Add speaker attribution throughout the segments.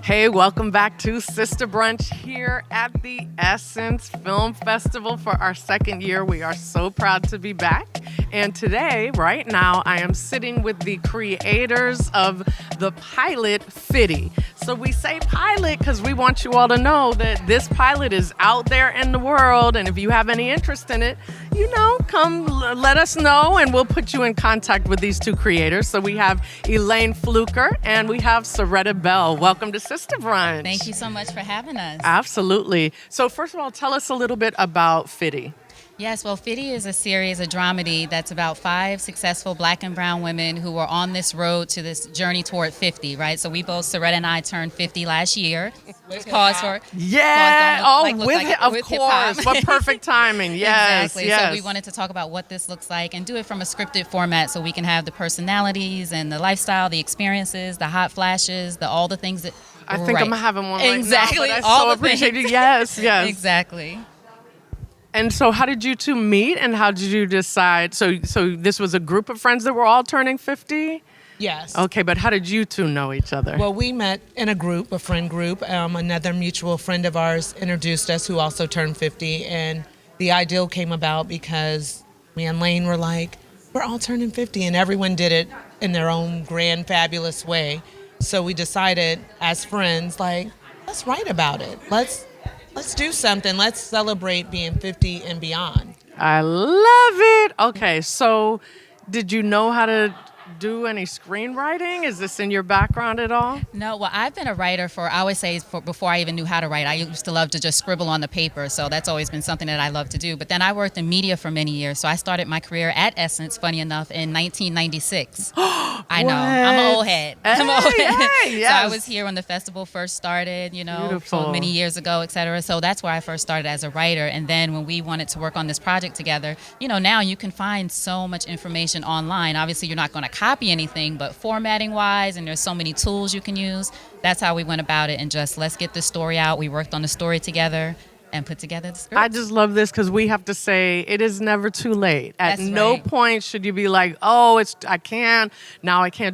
Speaker 1: Hey, welcome back to Sista Brunch here at the Essence Film Festival for our second year. We are so proud to be back. And today, right now, I am sitting with the creators of the pilot, Fiddy. So we say pilot because we want you all to know that this pilot is out there in the world. And if you have any interest in it, come let us know and we'll put you in contact with these two creators. So we have Elaine Fluker and we have Syretta. Welcome to Sista Brunch.
Speaker 2: Thank you so much for having us.
Speaker 1: Absolutely. So first of all, tell us a little bit about Fiddy.
Speaker 2: Yes, well, Fiddy is a series, a dramedy that's about 5 successful Black and brown women who are on this road to this journey toward 50, right? So we both, Syretta and I, turned 50 last year. Pause for
Speaker 1: yeah.
Speaker 2: Pause
Speaker 1: Of course. What perfect timing. Yes.
Speaker 2: Exactly.
Speaker 1: Yes.
Speaker 2: So we wanted to talk about what this looks like and do it from a scripted format so we can have the personalities and the lifestyle, the experiences, the hot flashes, all the things that.
Speaker 1: I think I'm having one
Speaker 2: exactly.
Speaker 1: right now, but I so appreciate it. Yes.
Speaker 2: Exactly.
Speaker 1: And so how did you two meet and how did you decide? So this was a group of friends that were all turning 50?
Speaker 3: Yes.
Speaker 1: Okay, but how did you two know each other?
Speaker 3: Well, we met in a friend group. Another mutual friend of ours introduced us who also turned 50. And the ideal came about because me and Elaine were like, we're all turning 50. And everyone did it in their own grand, fabulous way. So we decided as friends, let's write about it. Let's do something. Let's celebrate being 50 and beyond.
Speaker 1: I love it. Okay, so did you know how to do any screenwriting? Is this in your background at all?
Speaker 2: No, well, I've been a writer I always say before I even knew how to write. I used to love to just scribble on the paper, so that's always been something that I love to do. But then I worked in media for many years, so I started my career at Essence, funny enough, in 1996. I know, I'm an old head.
Speaker 1: Yes.
Speaker 2: So I was here when the festival first started, so many years ago, et cetera. So that's where I first started as a writer. And then when we wanted to work on this project together, now you can find so much information online. Obviously, you're not going to copy anything, but formatting wise, and there's so many tools you can use. That's how we went about it, and just let's get the story out. We worked on the story together and put together the script.
Speaker 1: I just love this because we have to say it is never too late. At no point should you be like, I can't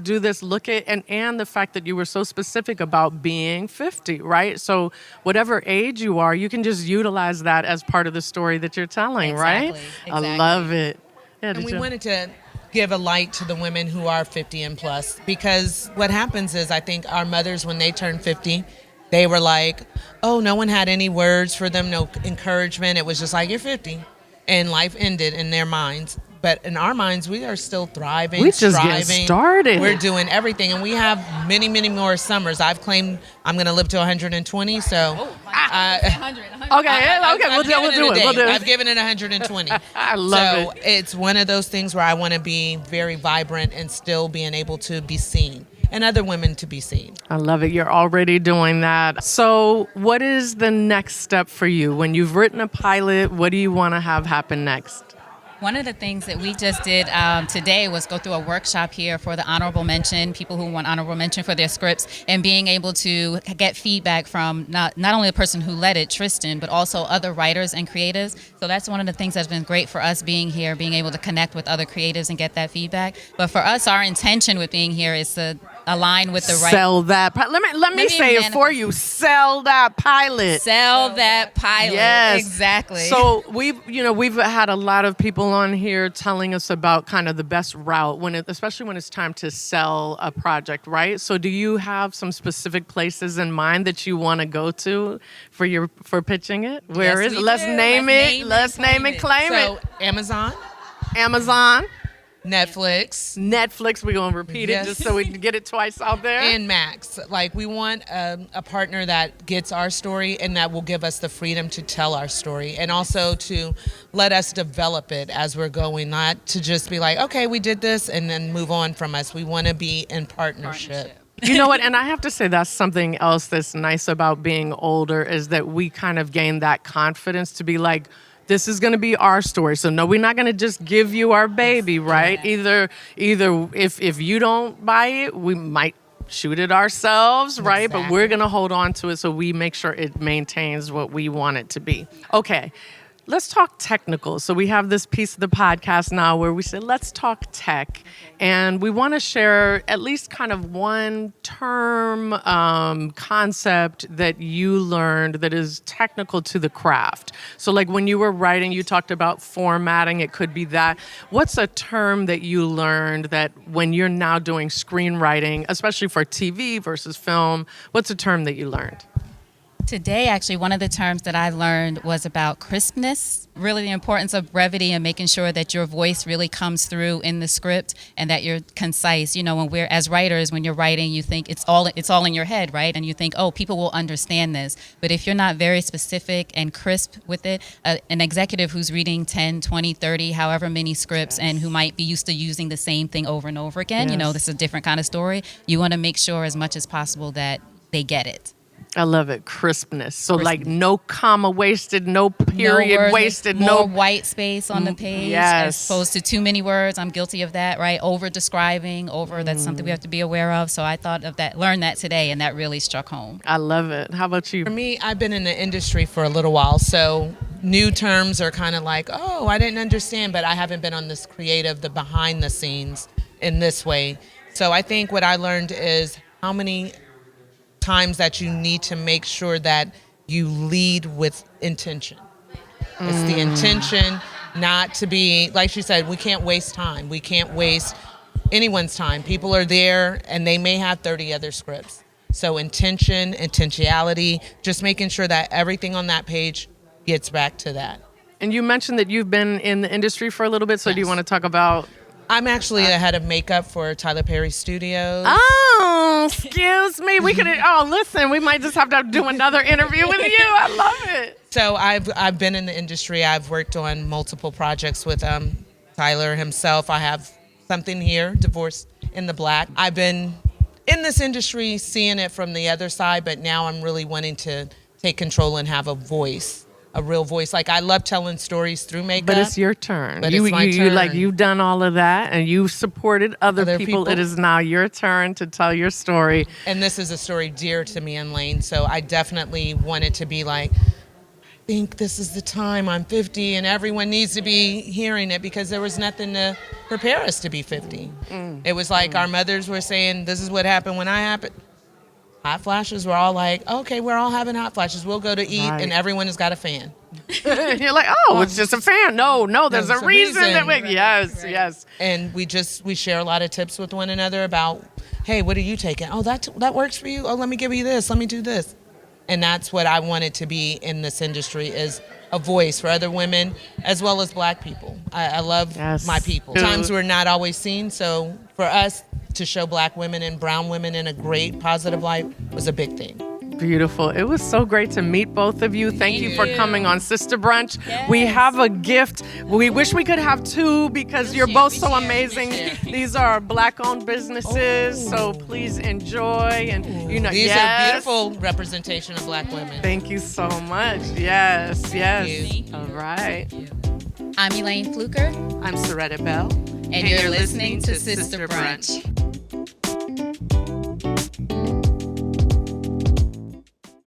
Speaker 1: do this. Look at and the fact that you were so specific about being 50, right? So whatever age you are, you can just utilize that as part of the story that you're telling, right?
Speaker 2: Exactly.
Speaker 1: I love it. Yeah,
Speaker 3: And we wanted to give a light to the women who are 50 and plus, because what happens is I think our mothers, when they turn 50, they were like, no one had any words for them, no encouragement. It was just like, you're 50. And life ended in their minds. But in our minds, we are still thriving,
Speaker 1: we just
Speaker 3: striving.
Speaker 1: Getting started.
Speaker 3: We're doing everything. And we have many, many more summers. I've claimed I'm going to live to 120. So,
Speaker 2: 100.
Speaker 1: Okay, we'll do it.
Speaker 3: I've given it 120.
Speaker 1: I love it.
Speaker 3: So it's one of those things where I want to be very vibrant and still being able to be seen, and other women to be seen.
Speaker 1: I love it. You're already doing that. So what is the next step for you? When you've written a pilot, what do you want to have happen next?
Speaker 2: One of the things that we just did today was go through a workshop here for the honorable mention, people who want honorable mention for their scripts, and being able to get feedback from not only the person who led it, Tristan, but also other writers and creatives. So that's one of the things that's been great for us being here, being able to connect with other creatives and get that feedback. But for us, our intention with being here is to align with the right.
Speaker 1: Sell that. Let me say it for you. Sell that pilot.
Speaker 2: Sell that pilot.
Speaker 1: Yes,
Speaker 2: exactly.
Speaker 1: So we've had a lot of people on here telling us about kind of the best route especially when it's time to sell a project, right? So do you have some specific places in mind that you want to go to for pitching it? Where is it? Let's name it. Let's name it. Claim it.
Speaker 3: So Amazon.
Speaker 1: Netflix, we're going to repeat it just so we can get it twice out there.
Speaker 3: And Max. We want a partner that gets our story and that will give us the freedom to tell our story, and also to let us develop it as we're going, not to just be like, okay, we did this and then move on from us. We want to be in partnership.
Speaker 1: You know what? And I have to say that's something else that's nice about being older is that we kind of gain that confidence to be like, this is going to be our story. So no, we're not going to just give you our baby, right? Yeah. Either if you don't buy it, we might shoot it ourselves, right?
Speaker 3: Exactly.
Speaker 1: But we're going to hold on to it so we make sure it maintains what we want it to be. Okay. let's talk technical. So we have this piece of the podcast now where we say, let's talk tech. And we want to share at least kind of one term, concept that you learned that is technical to the craft. So like when you were writing, you talked about formatting. It could be that. What's a term that you learned that when you're now doing screenwriting, especially for TV versus film, what's a term that you learned?
Speaker 2: Today, actually, one of the terms that I learned was about crispness, really the importance of brevity and making sure that your voice really comes through in the script and that you're concise. You know, when we're, as writers, when you're writing, you think it's all in your head, right? And you think, oh, people will understand this. But if you're not very specific and crisp with it, an executive who's reading 10, 20, 30, however many scripts and who might be used to using the same thing over and over again, you know, this is a different kind of story. You want to make sure as much as possible that they get it.
Speaker 1: I love it. Crispness. So like no comma wasted, no period wasted,
Speaker 2: more
Speaker 1: no
Speaker 2: white space on the page
Speaker 1: yes.
Speaker 2: as opposed to too many words. I'm guilty of that, right? Over describing, that's something we have to be aware of. So I thought of that, learned that today, and that really struck home.
Speaker 1: I love it. How about you?
Speaker 3: For me, I've been in the industry for a little while, so new terms are kind of like, oh, I didn't understand, but I haven't been on this creative, the behind the scenes in this way. So I think what I learned is how many times that you need to make sure that you lead with intention. It's the intention not to be, like she said, we can't waste time. We can't waste anyone's time. People are there and they may have 30 other scripts. So intentionality, just making sure that everything on that page gets back to that.
Speaker 1: And you mentioned that you've been in the industry for a little bit, so do you want to talk about...
Speaker 3: I'm actually the head of makeup for Tyler Perry Studios.
Speaker 1: Oh, excuse me. We could. Oh, listen. We might just have to do another interview with you. I love it.
Speaker 3: So I've been in the industry. I've worked on multiple projects with Tyler himself. I have something here, Divorce in the Black. I've been in this industry, seeing it from the other side, but now I'm really wanting to take control and have a voice. A real voice. Like I love telling stories through makeup.
Speaker 1: But it's your turn.
Speaker 3: But it's my turn.
Speaker 1: Like you've done all of that and you supported other people. It is now your turn to tell your story.
Speaker 3: And this is a story dear to me and Elaine. So I definitely wanted to be like, I think this is the time. I'm 50 and everyone needs to be hearing it because there was nothing to prepare us to be 50. It was like our mothers were saying, this is what happened when I happened. Hot flashes, we're all like, okay, we're all having hot flashes. We'll go to eat, and everyone has got a fan.
Speaker 1: You're like, oh, it's just a fan. No, there's a reason. Yes.
Speaker 3: And we share a lot of tips with one another about, hey, what are you taking? Oh, that works for you? Oh, let me give you this. Let me do this. And that's what I wanted to be in this industry is a voice for other women as well as Black people. I love my people. Times we're not always seen, so for us, to show Black women and brown women in a great positive light was a big thing.
Speaker 1: Beautiful. It was so great to meet both of you. Thank you for coming on Sista Brunch. Yes. We have a gift. We wish we could have two because you're both so amazing. These are Black-owned businesses, so please enjoy. And
Speaker 3: these are beautiful representation of Black women.
Speaker 1: Thank you so much. Yes. All right.
Speaker 2: I'm Elaine Fluker.
Speaker 4: I'm Syretta Bell.
Speaker 2: And you're listening to Sista Brunch.